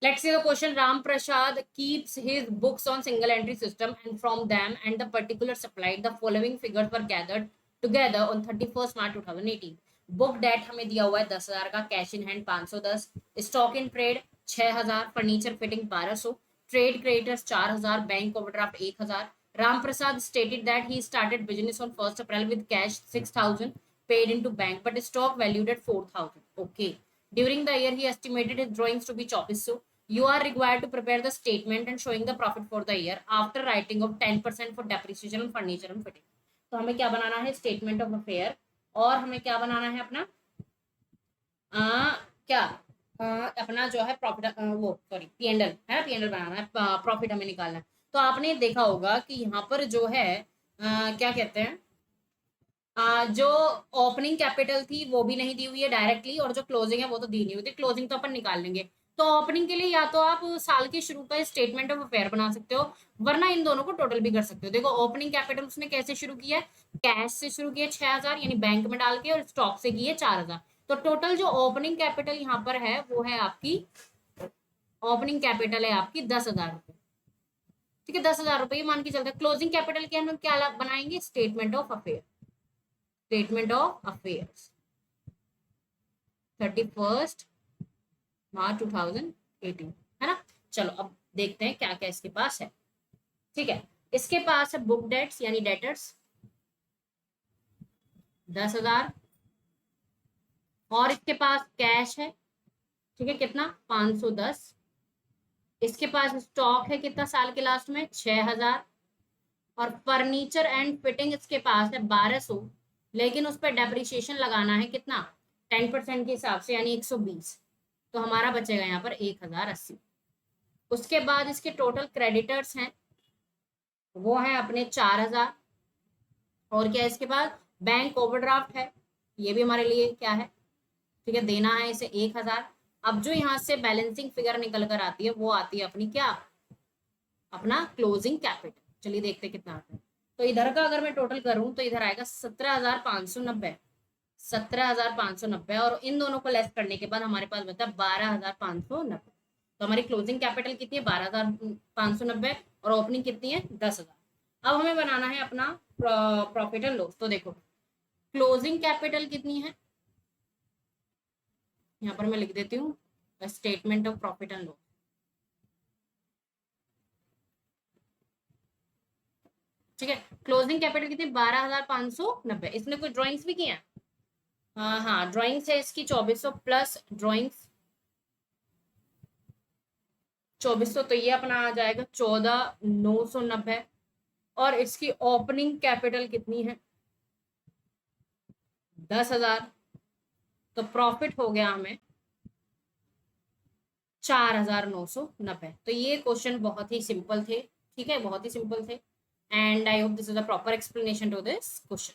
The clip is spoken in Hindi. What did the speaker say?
Let's see the question. Ram Prasad keeps his books on single entry system, and from them and the particular supplied, the following figures were gathered together on 31st March 2018. Book debt हमें दिया हुआ है 10,000 का, cash in hand 510, stock in trade 6,000, furniture fitting 1200, trade creditors 4,000, bank overdraft 1,000. Ram Prasad stated that he started business on 1st April with cash 6,000 paid into bank, but stock valued at 4,000. Okay. During the year, he estimated his drawings to be 2400. You are required to prepare the statement and showing the profit for the year after writing of 10% for depreciation on furniture and fitting. तो हमें क्या बनाना है, स्टेटमेंट ऑफ अफेयर. और हमें क्या बनाना है अपना क्या अपना जो है प्रॉफिट, वो सॉरी पीएनएल है ना, पीएनएल बनाना है, प्रॉफिट हमें निकालना है. तो आपने देखा होगा कि यहाँ पर जो है क्या कहते हैं, जो ओपनिंग कैपिटल थी वो भी नहीं दी हुई है डायरेक्टली, और जो क्लोजिंग है वो तो दी नहीं हुई थी. क्लोजिंग तो अपन निकाल लेंगे. तो ओपनिंग के लिए या तो आप साल के शुरू का स्टेटमेंट ऑफ अफेयर बना सकते हो, वरना इन दोनों को टोटल भी कर सकते हो. देखो ओपनिंग कैपिटल उसने कैसे शुरू किया है, कैश से शुरू किया 6,000 यानी बैंक में डाल के, और स्टॉक से किए 4,000. तो टोटल जो ओपनिंग कैपिटल यहाँ पर है वो है आपकी, ओपनिंग कैपिटल है आपकी 10,000 रुपए. ठीक है, 10,000 रुपए मान के चलते हैं. क्लोजिंग कैपिटल के हम क्या बनाएंगे, statement of affair. Statement of affairs 31st March 2018 है ना. चलो अब देखते हैं क्या क्या इसके पास है. ठीक है, इसके पास है बुक डेट्स यानी डेटर्स 10,000, और इसके पास कैश है. ठीक है, कितना 510. इसके पास स्टॉक है कितना साल के लास्ट में 6,000, और फर्नीचर एंड फिटिंग इसके पास है 1,200, लेकिन उस पर डेप्रिसिएशन लगाना है कितना 10% के हिसाब से यानी 120. तो हमारा बचेगा यहाँ पर 1,080. उसके बाद इसके टोटल क्रेडिटर्स हैं वो है अपने 4,000, और क्या इसके बाद बैंक ओवरड्राफ्ट है, ये भी हमारे लिए क्या है, ठीक है, देना है इसे 1,000. अब जो यहाँ से बैलेंसिंग फिगर निकल कर आती है वो आती है अपनी क्या, अपना क्लोजिंग कैपिटल. चलिए देखते हैं कितना आता है. तो इधर का अगर मैं टोटल करूं तो इधर आएगा 17,590, 17,590, और इन दोनों को लेस करने के बाद हमारे पास बचा 12,590. तो हमारी क्लोजिंग कैपिटल कितनी है 12,590, और ओपनिंग कितनी है 10,000. अब हमें बनाना है अपना प्रॉफिट एंड लॉस. तो देखो क्लोजिंग कैपिटल कितनी है, यहाँ पर मैं लिख देती हूँ statement of profit and loss. ठीक है, क्लोजिंग कैपिटल कितनी 12,590. इसने कुछ ड्राइंग्स भी किए हैं. हाँ हाँ, ड्राइंग्स है इसकी 2,400 प्लस ड्राइंग्स 2,400, तो ये अपना आ जाएगा 14,990. और इसकी ओपनिंग कैपिटल कितनी है 10,000. तो प्रॉफिट हो गया हमें 4,990. तो ये क्वेश्चन बहुत ही सिंपल थे. ठीक है, बहुत ही सिंपल थे. And I hope this is a proper explanation to this question.